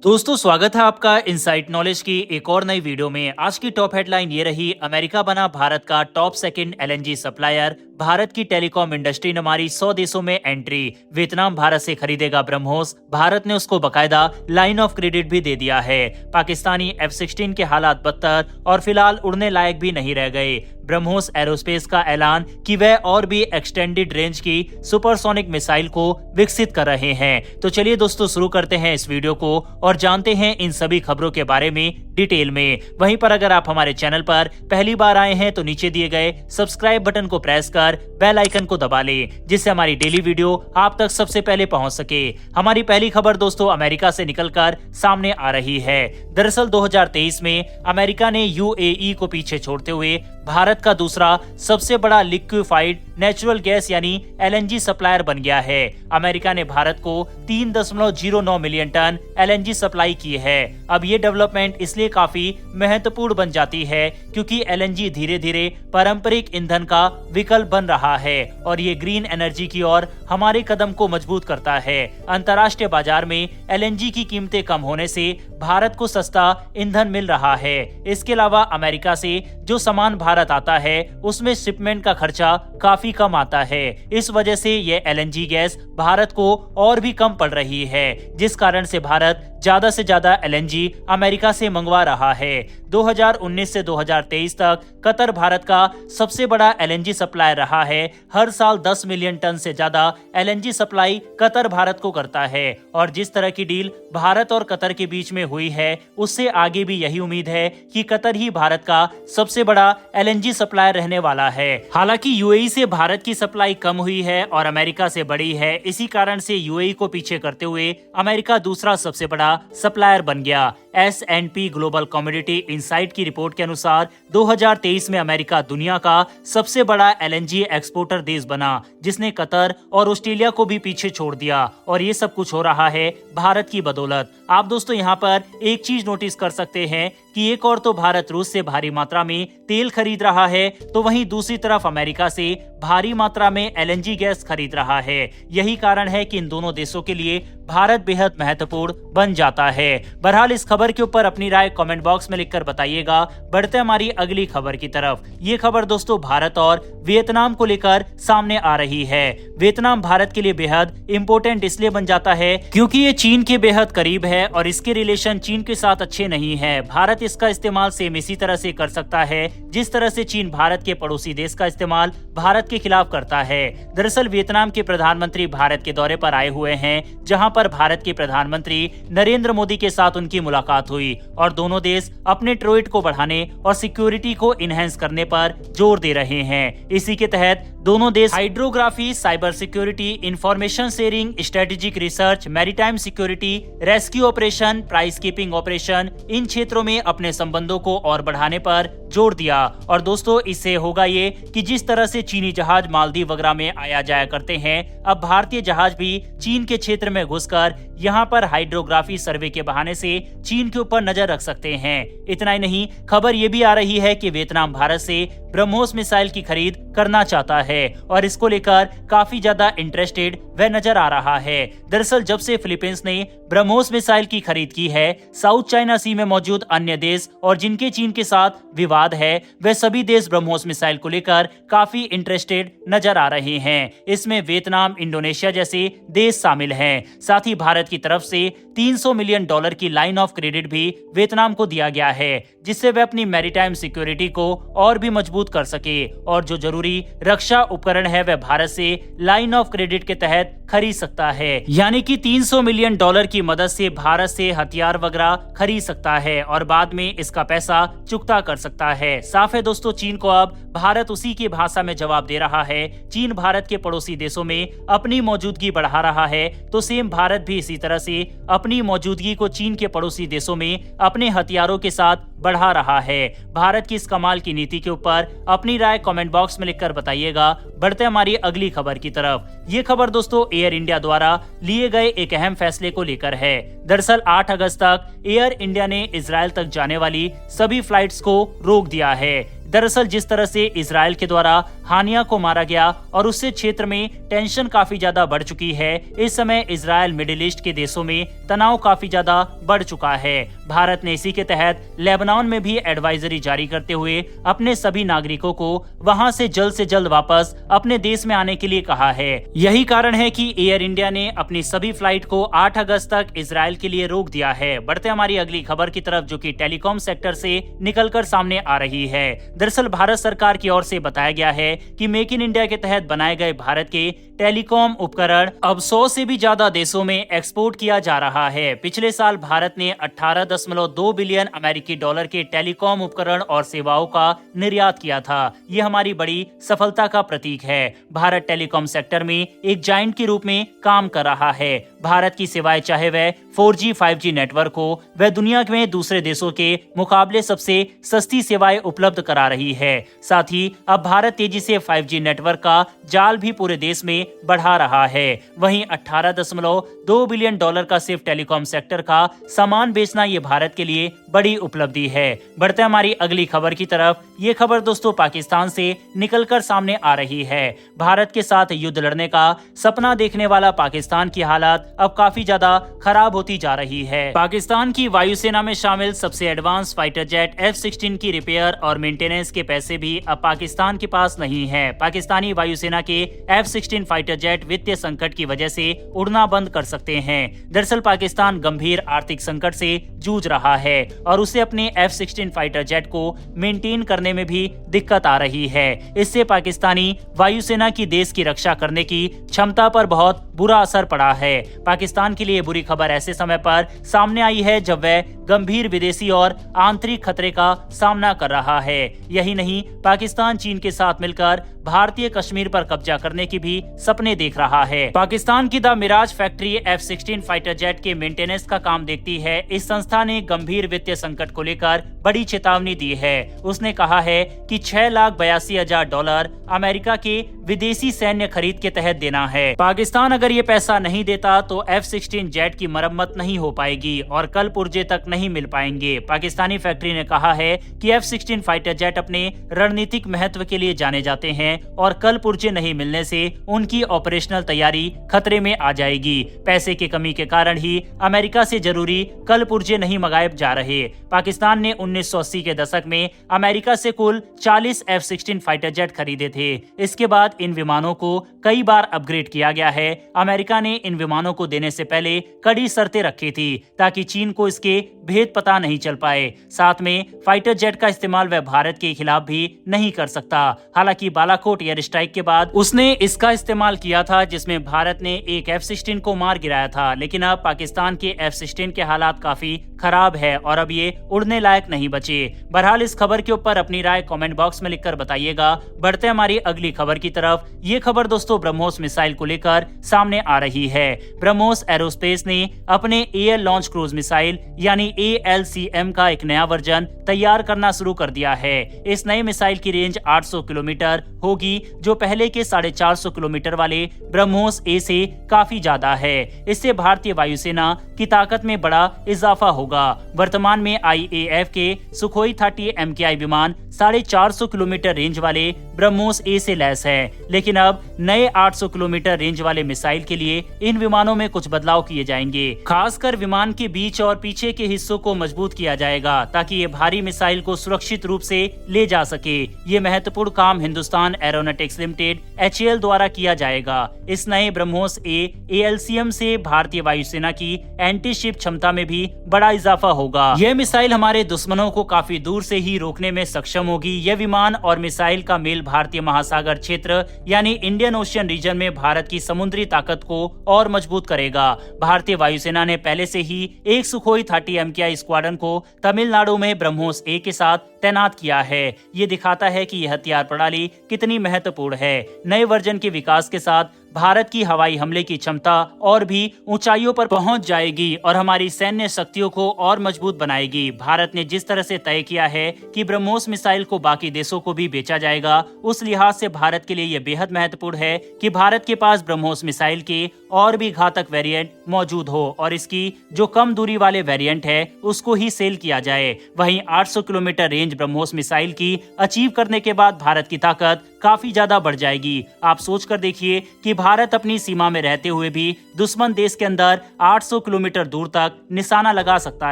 दोस्तों स्वागत है आपका इनसाइट नॉलेज की एक और नई वीडियो में। आज की टॉप हेडलाइन ये रही, अमेरिका बना भारत का top second LNG supplier. Bharat की टेलीकॉम इंडस्ट्री ने मारी 100 देशों में एंट्री। वियतनाम भारत से खरीदेगा ब्रह्मोस। भारत ने उसको बकायदा लाइन ऑफ क्रेडिट भी दे दिया है। पाकिस्तानी F-16 के हालात बदतर और फिलहाल उड़ने लायक भी नहीं रह गए। ब्रह्मोस एरोस्पेस का ऐलान कि वह और भी एक्सटेंडेड रेंज की सुपरसोनिक मिसाइल को विकसित कर रहे हैं। तो चलिए दोस्तों शुरू करते हैं इस वीडियो को और जानते हैं इन सभी खबरों के बारे में डिटेल में। वहीं पर अगर आप हमारे चैनल पर पहली बार आए हैं तो नीचे दिए गए सब्सक्राइब बटन को प्रेस कर बेल आइकन को दबा लें, जिससे हमारी डेली वीडियो आप तक सबसे पहले पहुंच सके। हमारी पहली खबर दोस्तों अमेरिका से निकलकर सामने आ रही है। दरअसल 2023 में अमेरिका ने UAE को पीछे छोड़ते हुए भारत का दूसरा सबसे बड़ा लिक्विफाइड नेचुरल गैस यानी LNG सप्लायर बन गया है। अमेरिका ने भारत को 3.09 मिलियन टन LNG सप्लाई की है। अब ये डेवलपमेंट इसलिए काफी महत्वपूर्ण बन जाती है क्योंकि LNG धीरे धीरे पारंपरिक ईंधन का विकल्प बन रहा है और ये ग्रीन एनर्जी की ओर हमारे कदम को मजबूत करता है। अंतर्राष्ट्रीय बाजार में LNG की कीमतें कम होने से भारत को सस्ता ईंधन मिल रहा है। इसके अलावा अमेरिका से जो सामान भारत आता है उसमें शिपमेंट का खर्चा काफी कम आता है। इस वजह से ये LNG गैस भारत को और भी कम पड़ रही है, जिस कारण से भारत ज्यादा से ज्यादा LNG अमेरिका से मंगवा रहा है। 2019 से 2023 तक कतर भारत का सबसे बड़ा LNG सप्लायर रहा है। हर साल 10 मिलियन टन से ज्यादा LNG सप्लाई कतर भारत को करता है और जिस तरह की डील भारत और कतर के बीच में हुई है उससे आगे भी यही उम्मीद है कि कतर ही भारत का सबसे बड़ा LNG सप्लायर रहने वाला है। हालांकि UAE से भारत की सप्लाई कम हुई है और अमेरिका से बढ़ी है। इसी कारण से UAE को पीछे करते हुए अमेरिका दूसरा सबसे बड़ा सप्लायर बन गया। S&P ग्लोबल कमोडिटी इनसाइट की रिपोर्ट के अनुसार 2023 में अमेरिका दुनिया का सबसे बड़ा LNG एक्सपोर्टर देश बना, जिसने कतर और ऑस्ट्रेलिया को भी पीछे छोड़ दिया और ये सब कुछ हो रहा है भारत की बदौलत। आप दोस्तों यहाँ पर एक चीज नोटिस कर सकते हैं कि एक और तो भारत रूस से भारी मात्रा में तेल खरीद रहा है, तो वहीं दूसरी तरफ अमेरिका से भारी मात्रा में LNG गैस खरीद रहा है। यही कारण है कि इन दोनों देशों के लिए भारत बेहद महत्वपूर्ण बन जाता है। बहरहाल इस खबर के ऊपर अपनी राय कमेंट बॉक्स में लिखकर बताइएगा। बढ़ते हमारी अगली खबर की तरफ। ये खबर दोस्तों भारत और वियतनाम को लेकर सामने आ रही है। वियतनाम भारत के लिए बेहद इंपॉर्टेंट इसलिए बन जाता है क्योंकि ये चीन के बेहद करीब है और इसके रिलेशन चीन के साथ अच्छे नहीं है। भारत इसका इस्तेमाल सेम इसी तरह से कर सकता है जिस तरह से चीन भारत के पड़ोसी देश का इस्तेमाल भारत के खिलाफ करता है। दरअसल वियतनाम के प्रधानमंत्री भारत के दौरे पर आए हुए हैं, जहां पर भारत के प्रधानमंत्री नरेंद्र मोदी के साथ उनकी मुलाकात हुई और दोनों देश अपने ट्रेड को बढ़ाने और सिक्योरिटी को इनहेंस करने पर जोर दे रहे हैं। इसी के तहत दोनों देश hydrography, cyber security, information sharing, strategic research, maritime security, rescue operation, price keeping operation, इन क्षेत्रों में अपने संबंधों को और बढ़ाने पर जोर दिया। और दोस्तों इससे होगा ये कि जिस तरह से चीनी जहाज मालदीव वगैरह में आया जाया करते हैं, अब भारतीय जहाज भी चीन के क्षेत्र में घुसकर यहाँ पर हाइड्रोग्राफी सर्वे के बहाने से चीन के ऊपर नजर रख सकते हैं। इतना ही नहीं, खबर ये भी आ रही है कि वियतनाम भारत से ब्रह्मोस मिसाइल की खरीद करना चाहता है और इसको लेकर काफी ज्यादा इंटरेस्टेड वह नजर आ रहा है। दरअसल जब से फिलीपींस ने ब्रह्मोस मिसाइल की खरीद की है, साउथ चाइना सी में मौजूद अन्य देश और जिनके चीन के साथ विवाद है, वह सभी देश ब्रह्मोस मिसाइल को लेकर काफी इंटरेस्टेड नजर आ रहे हैं। इसमें वियतनाम, इंडोनेशिया जैसे देश शामिल हैं। साथ ही भारत की तरफ से $300 मिलियन की लाइन ऑफ क्रेडिट भी वियतनाम को दिया गया है, जिससे वह अपनी मैरीटाइम सिक्योरिटी को और भी मजबूत कर सके और जो जरूरी रक्षा उपकरण है वह भारत से लाइन ऑफ क्रेडिट के तहत खरीद सकता है। यानी कि $300 मिलियन की मदद से भारत से हथियार वगैरह खरीद सकता है और बाद में इसका पैसा चुकता कर सकता है। साफ है दोस्तों, चीन को अब भारत उसी की भाषा में जवाब दे रहा है। चीन भारत के पड़ोसी देशों में अपनी मौजूदगी बढ़ा रहा है, तो सेम भारत भी इसी तरह से अपनी मौजूदगी को चीन के पड़ोसी देशों में अपने हथियारों के साथ बढ़ा रहा है। भारत की इस कमाल की नीति के ऊपर अपनी राय कमेंट बॉक्स में लिखकर बताइएगा। बढ़ते हमारी अगली खबर की तरफ। ये खबर दोस्तों एयर इंडिया द्वारा लिए गए एक अहम फैसले को लेकर है। दरअसल 8 अगस्त तक एयर इंडिया ने इजराइल तक जाने वाली सभी फ्लाइट्स को रोक दिया है। दरअसल जिस तरह से इजराइल के द्वारा हानिया को मारा गया और उससे क्षेत्र में टेंशन काफी ज्यादा बढ़ चुकी है, इस समय इजराइल मिडिल ईस्ट के देशों में तनाव काफी ज्यादा बढ़ चुका है। भारत ने इसी के तहत लेबनान में भी एडवाइजरी जारी करते हुए अपने सभी नागरिकों को वहां से जल्द वापस अपने देश में आने के लिए कहा है। यही कारण है कि एयर इंडिया ने अपनी सभी फ्लाइट को 8 अगस्त तक इजराइल के लिए रोक दिया है। बढ़ते हमारी अगली खबर की तरफ, जो कि टेलीकॉम सेक्टर से निकलकर सामने आ रही है। दरअसल भारत सरकार की ओर से बताया गया है कि मेक इन इंडिया के तहत बनाए गए भारत के टेलीकॉम उपकरण अब 100 से भी ज्यादा देशों में एक्सपोर्ट किया जा रहा है। पिछले साल भारत ने 18.2 बिलियन अमेरिकी डॉलर के टेलीकॉम उपकरण और सेवाओं का निर्यात किया था। ये हमारी बड़ी सफलता का प्रतीक है। भारत टेलीकॉम सेक्टर में एक जायंट के रूप में काम कर रहा है। भारत की सेवाएं चाहे वह 4G 5G नेटवर्क हो, वह दुनिया में दूसरे देशों के मुकाबले सबसे सस्ती सेवाएं उपलब्ध करा रही है। साथ ही अब भारत तेजी से 5G नेटवर्क का जाल भी पूरे देश में बढ़ा रहा है। वहीं 18.2 बिलियन डॉलर का सिर्फ टेलीकॉम सेक्टर का सामान बेचना ये भारत के लिए बड़ी उपलब्धि है। बढ़ते हमारी अगली खबर की तरफ। ये खबर दोस्तों पाकिस्तान से निकलकर सामने आ रही है। भारत के साथ युद्ध लड़ने का सपना देखने वाला पाकिस्तान की हालत अब काफी ज्यादा खराब होती जा रही है। पाकिस्तान की वायुसेना में शामिल सबसे एडवांस फाइटर जेट F-16 की रिपेयर और मेंटेनेंस के पैसे भी अब पाकिस्तान के पास नहीं है। पाकिस्तानी वायुसेना के F-16 फाइटर जेट वित्तीय संकट की वजह से उड़ना बंद कर सकते हैं। दरअसल पाकिस्तान गंभीर आर्थिक संकट से जूझ रहा है और उसे अपने F-16 फाइटर जेट को मेंटेन करने में भी दिक्कत आ रही है। इससे पाकिस्तानी वायुसेना की देश की रक्षा करने की क्षमता पर बहुत बुरा असर पड़ा है। पाकिस्तान के लिए बुरी खबर ऐसे समय पर सामने आई है जब वह गंभीर विदेशी और आंतरिक खतरे का सामना कर रहा है। यही नहीं, पाकिस्तान चीन के साथ मिलकर भारतीय कश्मीर पर कब्जा करने की भी सपने देख रहा है। पाकिस्तान की the Mirage factory F-16 fighter jet के मेंटेनेंस का काम देखती है। इस संस्था ने गंभीर वित्तीय संकट को लेकर बड़ी चेतावनी दी है। उसने कहा है कि $6,82,000 अमेरिका के विदेशी सैन्य खरीद के तहत देना है। पाकिस्तान अगर ये पैसा नहीं देता तो F-16 जेट की मरम्मत नहीं हो पाएगी और कल पुर्जे तक नहीं मिल पाएंगे। पाकिस्तानी फैक्ट्री ने कहा है कि F-16 फाइटर जेट अपने रणनीतिक महत्व के लिए जाने जाते हैं और कल पुर्जे नहीं मिलने से उनकी ऑपरेशनल तैयारी खतरे में आ जाएगी। पैसे की कमी के कारण ही अमेरिका से जरूरी कल पुर्जे नहीं मंगाए जा रहे। पाकिस्तान ने 1980 के दशक में अमेरिका से कुल 40 F-16 फाइटर जेट खरीदे थे। इसके बाद इन विमानों को कई बार अपग्रेड किया गया है। अमेरिका ने इन विमानों को देने से पहले कड़ी शर्तें रखी थी ताकि चीन को इसके भेद पता नहीं चल पाए। साथ में फाइटर जेट का इस्तेमाल वह भारत के खिलाफ भी नहीं कर सकता। हालांकि बालाकोट एयर स्ट्राइक के बाद उसने इसका इस्तेमाल किया था जिसमें भारत ने एक F-16 को मार गिराया था। लेकिन अब पाकिस्तान के F-16 के हालात काफी खराब है और अब ये उड़ने लायक नहीं बचे। बहरहाल इस खबर के ऊपर अपनी राय कमेंट बॉक्स में लिखकर बताइएगा। बढ़ते हमारी अगली खबर की तरफ। ये खबर दोस्तों ब्रह्मोस मिसाइल को लेकर सामने आ रही है। ब्रह्मोस एरोस्पेस ने अपने एयर लॉन्च क्रूज मिसाइल यानी ALCM का एक नया वर्जन तैयार करना शुरू कर दिया है। इस नए मिसाइल की रेंज 800 किलोमीटर होगी, जो पहले के 450 किलोमीटर वाले ब्रह्मोस A से काफी ज्यादा है। इससे भारतीय वायुसेना की ताकत में बड़ा इजाफा होगा। वर्तमान में IAF के सुखोई 30 MKI विमान 450 किलोमीटर रेंज वाले ब्रह्मोस A से लैस है, लेकिन अब नए 800 किलोमीटर रेंज वाले मिसाइल के लिए इन विमानों में कुछ बदलाव किए जाएंगे। खासकर विमान के बीच और पीछे के हिस्सों को मजबूत किया जाएगा ताकि ये भारी मिसाइल को सुरक्षित रूप से ले जा सके। ये महत्वपूर्ण काम हिंदुस्तान एरोनॉटिक्स लिमिटेड HAL द्वारा किया जाएगा। इस नए ब्रह्मोस A ALCM से भारतीय वायुसेना की एंटी शिप क्षमता में भी बड़ा इजाफा होगा। यह मिसाइल हमारे दुश्मनों को काफी दूर से ही रोकने में सक्षम होगी। यह विमान और मिसाइल का मेल भारतीय महासागर क्षेत्र यानी इंडियन ओशियन रीजन में भारत की समुद्री ताकत को और मजबूत करेगा। भारतीय वायुसेना ने पहले से ही एक सुखोई 30 MKI स्क्वाड्रन को तमिलनाडु में ब्रह्मोस A के साथ तैनात किया है। ये दिखाता है कि यह हथियार प्रणाली कितनी महत्वपूर्ण है। नए वर्जन के विकास के साथ भारत की हवाई हमले की क्षमता और भी ऊंचाइयों पर पहुंच जाएगी और हमारी सैन्य शक्तियों को और मजबूत बनाएगी। भारत ने जिस तरह से तय किया है कि ब्रह्मोस मिसाइल को बाकी देशों को भी बेचा जाएगा, उस लिहाज से भारत के लिए यह बेहद महत्वपूर्ण है कि भारत के पास ब्रह्मोस मिसाइल के और भी घातक वेरिएंट मौजूद हो और इसकी जो कम दूरी वाले वेरिएंट है उसको ही सेल किया जाए। वहीं 800 किलोमीटर रेंज ब्रह्मोस मिसाइल की अचीव करने के बाद भारत की ताकत काफी ज्यादा बढ़ जाएगी। आप सोच कर देखिए कि भारत अपनी सीमा में रहते हुए भी दुश्मन देश के अंदर 800 किलोमीटर दूर तक निशाना लगा सकता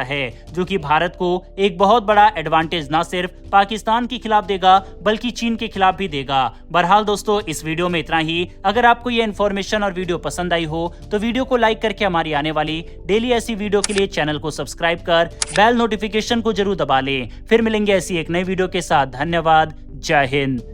है, जो कि भारत को एक बहुत बड़ा एडवांटेज न सिर्फ पाकिस्तान के खिलाफ देगा बल्कि चीन के खिलाफ भी देगा। बहरहाल दोस्तों, इस वीडियो में इतना ही। अगर आपको ये इन्फॉर्मेशन और वीडियो पसंद आई हो तो वीडियो को लाइक करके हमारी आने वाली डेली ऐसी वीडियो के लिए चैनल को सब्सक्राइब कर बेल नोटिफिकेशन को जरूर दबा लें। फिर मिलेंगे ऐसी एक नई वीडियो के साथ। धन्यवाद। जय हिंद।